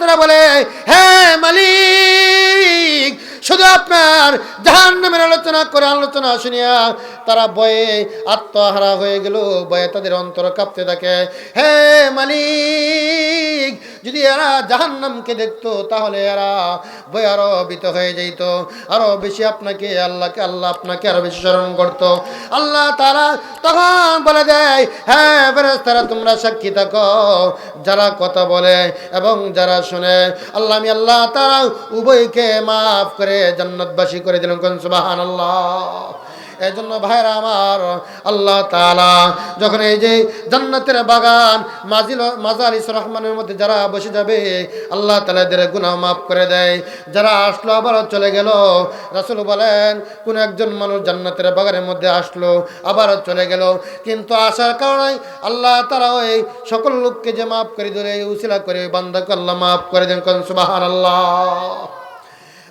বান্দারা বলে, হে মালিক, শুধু আপনার জাহান্নামের আলোচনা শুনিয়া তারা ভয়ে আত্মহারা হয়ে গেল, ভয়ে তাদের অন্তর কাঁপতে থাকে। হে মালিক, যদি এরা জাহান্নামকে দেখতো তাহলে এরা ভয়ে আরো ভীত হয়ে যেত, আরো বেশি আল্লাহ আপনাকে আরো বেশি স্মরণ করতো। আল্লাহ তাআলা তখন বলে দেয়, হ্যাঁ ফেরেশতারা তোমরা সাক্ষী থাকো, যারা কথা বলে এবং যারা শুনে আল্লাহ তাআলা উভয়কে মাফ করে জান্নাতবাসী করে দিলেন। কোন সুবহানাল্লাহ। এই জন্য ভাইরা আমার, আল্লাহ তাআলা যখন এই যে জান্নাতের বাগান মাজালিস রহমানের মধ্যে যারা বসে যাবে, আল্লাহ তাআলা এদের গুনাহ মাফ করে দেয়। যারা আসলো আবার চলে গেল, রাসূল বলেন কোন একজন মানুষ জান্নাতের বাগানের মধ্যে আসলো আবার চলে গেল, কিন্তু আসার কারণে আল্লাহ তাআলা ওই সকল লোককে যে মাফ করে দিলে, উসিলা করে বান্দাকে আল্লাহ মাফ করে দেন। কোন সুবহানাল্লাহ।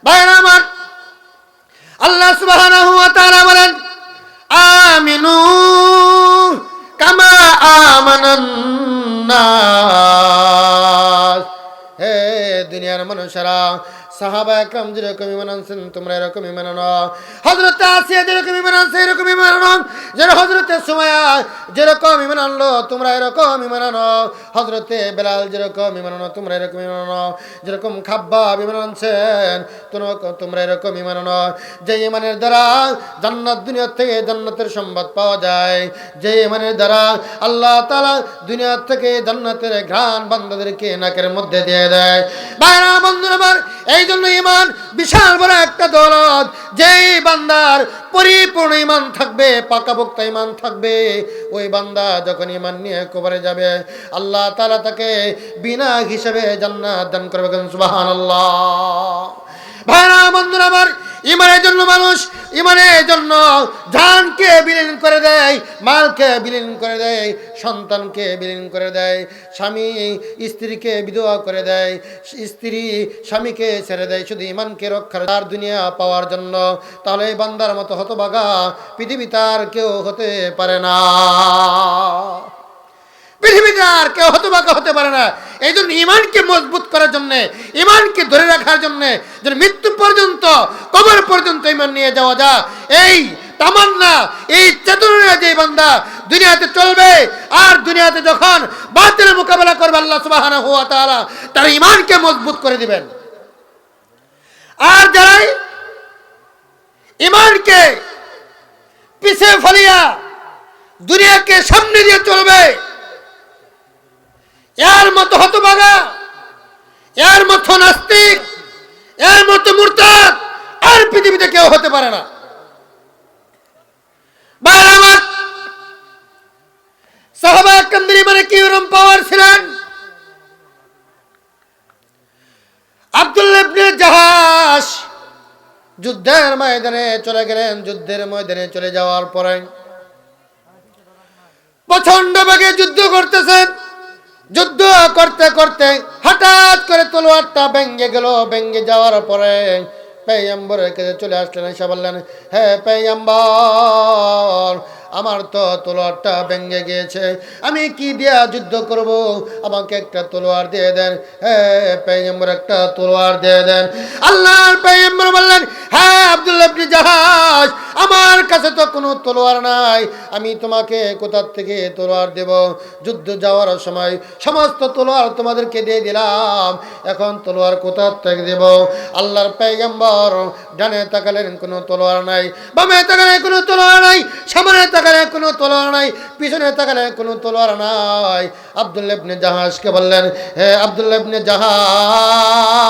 ভাইরা আমার, আল্লাহ সুবহানাহু ওয়া তাআলা বলেন, আমিনু কামা আমানান নাস। হে দুনিয়ার মানুষেরা, সাহাবা একরাম যেরকম ঈমান আনছেন তোমরা এরকম ঈমান আনো। হযরত আসিয়া যেরকম ঈমান আনছে এরকম ঈমান আনো। যারা হযরতে সুমাইয়া যেরকম ঈমান আনলো তোমরা এরকম ঈমান আনো। হযরতে বেলাল যেরকম ঈমান আনো তোমরা এরকম ঈমান আনো। যেরকম খাব্বাব ঈমান আনছেন তোমরা এরকম ঈমান আনো। যে ঈমানের দ্বারা জান্নাত, দুনিয়া থেকে জান্নাতের সংবাদ পাওয়া যায়, যে ঈমানের দ্বারা আল্লাহ তাআলা দুনিয়া থেকে জান্নাতের ঘ্রাণ বান্দাদেরকে নাকের মধ্যে দিয়ে দেয়। ভাইরা বন্ধুরা আমার, এই জন্য ঈমান বিশাল বড় একটা দৌলত। যেই বান্দার পরিপূর্ণ ঈমান থাকবে, পাকাপোক্ত ঈমান থাকবে, ওই বান্দা যখন ঈমান নিয়ে কবরে যাবে আল্লাহ তাআলা তাকে বিনা হিসাবে জান্নাত দান করবে। সুবহানাল্লাহ। ভাইরা বন্ধুরা আমার, ঈমানের জন্য মানুষ ঈমানের জন্য জানকে বিলীন করে দেয়, মালকে বিলীন করে দেয়, সন্তানকে বিলীন করে দেয়, স্বামী স্ত্রীকে বিধবা করে দেয়, স্ত্রী স্বামীকে ছেড়ে দেয় শুধু ঈমানকে রক্ষার আর দুনিয়া পাওয়ার জন্য। তাহলে এই বান্দার মতো হতভাগা পৃথিবীতে আর কেউ হতে পারে না। পৃথিবীতে আর কেউ হতভাগা হতে পারে না। এই জন্য ঈমানকে মজবুত করার জন্য, ঈমানকে ধরে রাখার জন্য, যেন মৃত্যু পর্যন্ত, কবর পর্যন্ত ঈমান নিয়ে যাওয়া যায়, এই তামান্না, এই চেতনা যে বান্দা দুনিয়াতে চলবে, আর দুনিয়াতে যখন বাতিলের মোকাবেলা করবে আল্লাহ সুবহানাহু ওয়া তাআলা তার ঈমানকে মজবুত করে দিবেন। আর যারা ঈমানকে পিছে ফেলিয়া দুনিয়াকে সামনে দিয়ে চলবে, এর মতো হতভাগা, এর মতো নাস্তিক, এর মতো মুরতাদ আর পৃথিবীতে কেউ হতে পারে না। সাহাবা একরামদের ঈমানে কি রকম পাওয়ার ছিলেন। আব্দুল্লাহ ইবনে জাহাশ যুদ্ধের ময়দানে চলে গেলেন। যুদ্ধের ময়দানে চলে যাওয়ার পরে প্রচন্ড বেগে যুদ্ধ করতেছেন। যুদ্ধ করতে করতে হঠাৎ করে তলোয়ারটা ভেঙে গেল। ভেঙে যাওয়ার পরে পয়গম্বরের কাছে চলে আসলেন, এসে বললেন, হে পয়গম্বর, আমার তো তলোয়ারটা ভেঙে গিয়েছে, আমি কি দিয়া যুদ্ধ করব, আমাকে একটা তলোয়ার দিয়ে দেন। হে পয়গম্বর, একটা তলোয়ার দিয়ে দেন। আল্লাহর পয়গম্বর বললেন, হ্যাঁ আব্দুল্লাহ ইবনে জাহাশ, আমার কাছে তো কোনো তলোয়ার নাই, আমি তোমাকে কোথা থেকে তলোয়ার দেব? যুদ্ধ যাওয়ার সময় সমস্ত তলোয়ার তোমাদেরকে দিয়ে দিলাম, এখন তলোয়ার কোথা থেকে দেব? আল্লাহর পয়গম্বর ডানে তাকালেন, কোনো তলোয়ার নাই, বামে তাকালেন, কোনো তলোয়ার নাই, সামনে তাকালে কোনো তলোয়ার নাই, পিছনে তাকালে কোনো তলোয়ার নাই। আব্দুল্লাহ ইবনে জাহাশকে বললেন, হে আব্দুল্লাহ ইবনে জাহাশ,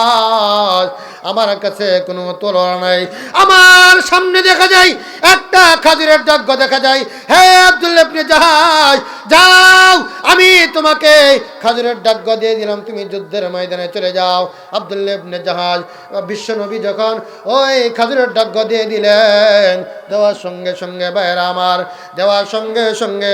আমার কাছে কোনো তলোয়ার নাই, আমার সামনে দেখা যায় একটা খাজুরের ডাগ্গ দেখা যায়। হে আব্দুল্লাহ ইবনে জাহাশ, যাও, আমি তোমাকে খাজুরের ডাগ্গ দিয়ে দিলাম, তুমি যুদ্ধের ময়দানে চলে যাও। আব্দুল্লাহ ইবনে জাহাশ, বিশ্ব নবী যখন ওই খাজুরের ডাগ্গ দিয়ে দিলেন, দেওয়ার সঙ্গে সঙ্গে ভাইয়েরা আমার, দেওয়ার সঙ্গে সঙ্গে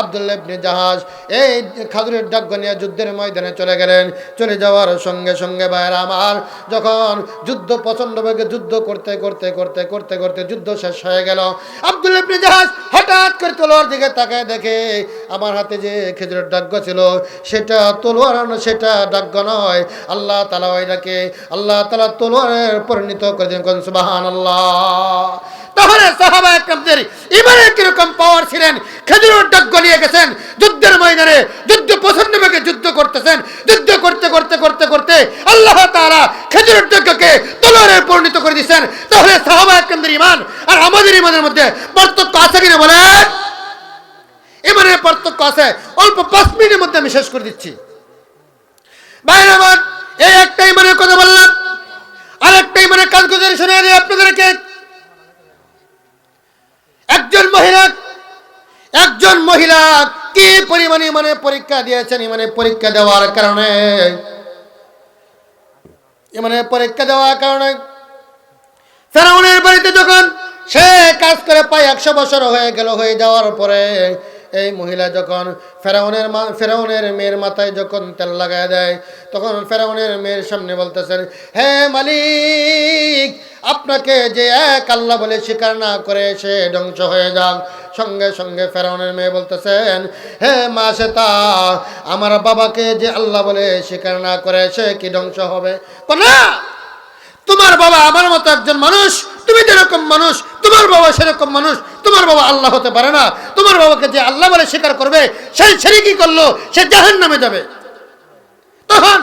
আব্দুল্লাহ ইবনে জাহাজ এই খাজুরের ডাক নিয়ে যুদ্ধের ময়দানে চলে গেলেন। চলে যাওয়ার সঙ্গে সঙ্গে ভাইয়েরা আমার, যখন যুদ্ধ প্রচণ্ড বেগে যুদ্ধ করতে করতে করতে করতে করতে যুদ্ধ শেষ হয়ে গেল, আব্দুল্লাহ ইবনে জাহাজ হঠাৎ করে তলোয়ার দিকে তাকায় দেখে আমার হাতে যে খেজুরের ডাক ছিল সেটা তলোয়ার, সেটা ডাক নয়, আল্লাহ তাআলা ওইটাকে আল্লাহ তাআলা তলোয়ারের পরিণত করে দিলেন। সুবহানাল্লাহ। তাহলে সাহাবা একরামদের ইমানের কিরকম পাওয়ার ছিলেন, খেজুরের ডাক নিয়ে গেছেন যুদ্ধের ময়দানে, যুদ্ধ প্রচণ্ড বেগে যুদ্ধ করতেছেন, যুদ্ধ করতে করতে করতে করতে আল্লাহ তাআলা খেজুরের ডাককে তলোয়ারে পরিণত করে দিয়েছেন। তাহলে সাহাবা একরামদের ইমান আর আমাদের ইমানের মধ্যে পার্থক্য আছে কিনা বলেন? ইমানের পার্থক্য আছে। অল্প 5 মিনিটের মধ্যে আমি শেষ করে দিচ্ছি। ভাইরা আমার, এই একটা ইমানের কথা বললাম, আর একটা ইমানের কাজগুজারি শুনে দিই আপনাদেরকে। একজন মহিলা কি পরিমাণে ইমানে পরীক্ষা দিয়েছেন। ইমানে পরীক্ষা দেওয়ার কারণে ফেরাউনের বাড়িতে যখন সে কাজ করে প্রায় 100 বছর হয়ে যাওয়ার পরে এই মহিলা যখন ফেরাউনের মেয়ের মাথায় যখন তেল লাগায় দেয়, তখন ফেরাউনের মেয়ের সামনে বলতেছেন, হে মালিক, আপনাকে যে এক আল্লাহ বলে স্বীকার না করে সে ধ্বংস হয়ে যাক। সঙ্গে সঙ্গে ফেরাউনের মেয়ে বলতেছেন, হে মা শ্বেতা, আমার বাবাকে যে আল্লাহ বলে স্বীকার না করে সে কি ধ্বংস হবে? না, তোমার বাবা আমার মতো একজন মানুষ, তুমি যেরকম মানুষ তোমার বাবা সেরকম মানুষ, তোমার বাবা আল্লাহ হতে পারে না। তোমার বাবাকে যে আল্লাহ বলে স্বীকার করবে সেই শিরকি করলো, সে জাহান্নামে যাবে। তখন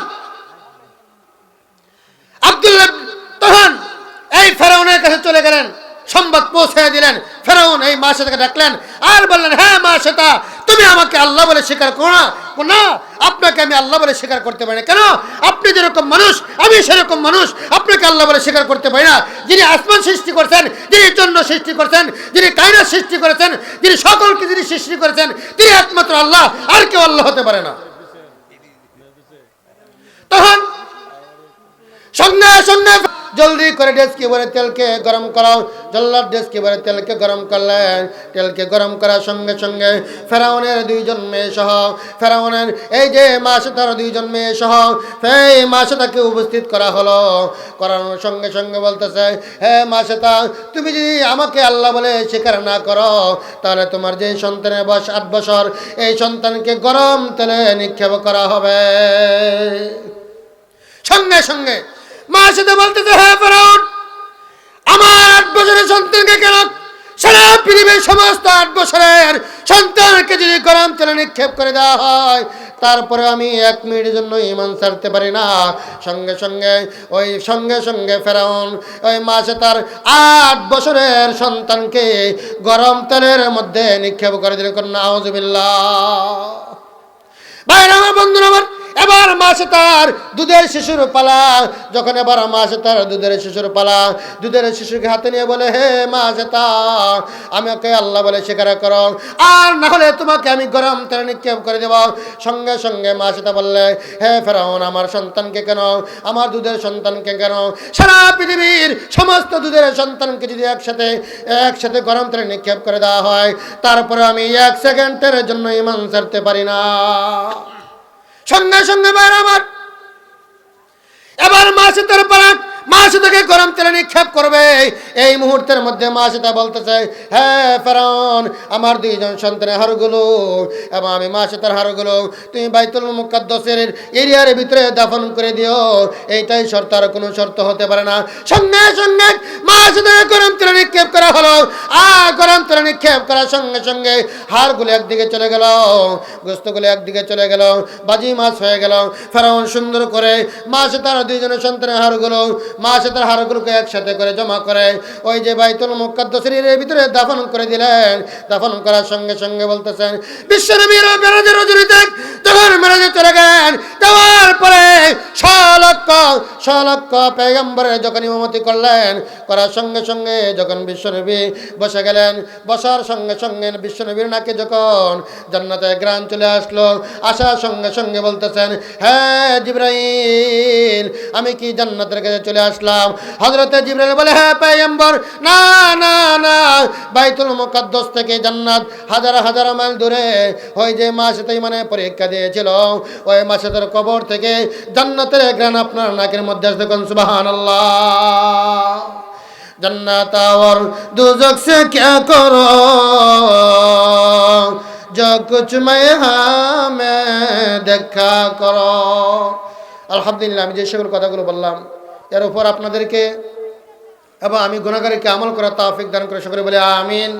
এই ফেরাউনের কাছে চলে গেলেন, সংবাদ পৌঁছে দিলেন। ফেরাউন এই মা শ্বেতাকে ডাকলেন আর বললেন, হ্যাঁ মা শ্বেতা, তুমি আমাকে আল্লাহ বলে স্বীকার করো না? না, আপনাকে আমি আল্লাহ বলে স্বীকার করতে পারি না। কেন? আপনি যেরকম মানুষ আমি সেরকম মানুষ, আপনাকে আল্লাহ বলে স্বীকার করতে পারি না। যিনি আসমান সৃষ্টি করেছেন, যিনি চন্দ্র সৃষ্টি করেছেন, যিনি কায়নাত সৃষ্টি করেছেন, যিনি সকলকে যিনি সৃষ্টি করেছেন, তিনি একমাত্র আল্লাহ, আর কেউ আল্লাহ হতে পারে না। তখন সঙ্গে সঙ্গে জলদি করে ডেস্কি ভরে তেলকে গরম করাও। জল্লাদ ডেস্কি ভরে তেলকে গরম করলেন। তেলকে গরম করার সঙ্গে সঙ্গে ফেরাউনের 2 জন মেয়ে সহ, ফেরাউনের এই যে মা শ্বেতার 2 জন মেয়ে সহ এই মা শ্বেতাকে উপস্থিত করা হলো। করানোর সঙ্গে সঙ্গে বলতেছে, হে মা শ্বেতা, তুমি যদি আমাকে আল্লাহ বলে স্বীকার না করো, তাহলে তোমার যে সন্তানের বয়স 8 বছর, এই সন্তানকে গরম তেলে নিক্ষেপ করা হবে। সঙ্গে সঙ্গে মা শ্বেতা বলতেছে, হ্যাঁ ফেরাউন, আমার 8 বছরের সন্তানকে কেন, সারা পৃথিবীর সমস্ত 8 বছরের সন্তানকে যদি গরম তেলে নিক্ষেপ করে দেওয়া হয়, তারপরে আমি 1 মিনিটের জন্য ঈমান ছাড়তে পারি না। সঙ্গে সঙ্গে ফেরাউন ওই মা শ্বেতার 8 বছরের সন্তানকে গরম তেলের মধ্যে নিক্ষেপ করে দিল। নাউযুবিল্লাহ। ভাইরা আমার, বন্ধুরা আমার, এবার মা শ্বেতার দুধের শিশুর পালা। যখন এবার মা শ্বেতার দুধের শিশুর পালা, দুধের শিশুকে হাতে নিয়ে বলে, হে মা শ্বেতা, আমাকে আল্লাহ বলে স্বীকার করো, আর না হলে তোমাকে আমি গরম তেলে নিক্ষেপ করে দেব। সঙ্গে সঙ্গে মা শ্বেতা বললে, হে ফেরাউন, আমার সন্তানকে কেন, আমার দুধের সন্তানকে কেন, সারা পৃথিবীর সমস্ত দুধের সন্তানকে যদি একসাথে গরম তেলে নিক্ষেপ করে দেওয়া হয়, তারপরে আমি 1 সেকেন্ডের জন্য ঈমান ছাড়তে পারি না। সঙ্গে সঙ্গে বাইরে আমার এবার মা শ্বেতার পালা, মা শ্বেতাকে গরম তেলে নিক্ষেপ করবে। এই মুহূর্তের মধ্যে মা শ্বেতা বলতেছে, হ্যাঁ ফেরাউন, আমার 2 জন সন্তানের হাড়গুলো এবং আমি মা শ্বেতার হাড়গুলো তুমি বাইতুল মুকাদ্দাসের এরিয়ার ভিতরে দাফন করে দিও। এইটাই শর্ত, আর কোনো শর্ত হতে পারে না। সঙ্গে সঙ্গে মা শ্বেতাকে গরম তেলে নিক্ষেপ করা হলো। আর গরম তেলে নিক্ষেপ করার সঙ্গে সঙ্গে হাড়গুলো একদিকে চলে গেল, গোস্তগুলো একদিকে চলে গেল, বাজি মাছ হয়ে গেল। ফেরাউন সুন্দর করে মা শ্বেতার 2 জনের সন্তানের হাড়গুলো, মা শ্বেতার হাড়গুলোকে একসাথে করে জমা করে ওই যে বাইতুল মুকাদ্দাসের ভিতরে দাফন করে দিলেন। দাফন করার সঙ্গে সঙ্গে বলতেছেন, বিশ্বনবীর মেরাজের রজনীতে যখন মেরাজে চলে গেলেন, যাওয়ার পরে 6 লক্ষ পয়গম্বরের যখন ইমামতি করলেন, করার সঙ্গে সঙ্গে যখন বিশ্বনবী বসে গেলেন, বসার সঙ্গে সঙ্গে বিশ্বনবীর নাকে যখন জান্নাতের ঘ্রাণ চলে আসলো, আসার সঙ্গে সঙ্গে বলতেছেন, হ্যাঁ জিবরাইল, আমি কি জান্নাতের কাছে চলে আসলাম? হযরতে জিবরাইল বলে, হ্যাঁ পয়গম্বর, না না না, বাইতুল মুকাদ্দাস থেকে জান্নাত হাজার হাজার মাইল দূরে। ওই যে মা সাথে মানে পরীক্ষা দিয়েছিল, ওই মা সাথে কবর থেকে জান্নাতের ঘ্রাণ আপনার নাকের মধ্যে আসবে। কোন সুবহানাল্লাহ। जन्नत और दोज़ख से क्या करो, जो कुछ मैं हमें দেখা করো। আলহামদুলিল্লাহ, আমি যে সকল কথাগুলো বললাম এর উপর আপনাদেরকে এবং আমি গুনাহগারকে আমল করার তৌফিক দান করে সকলে বলে আমিন।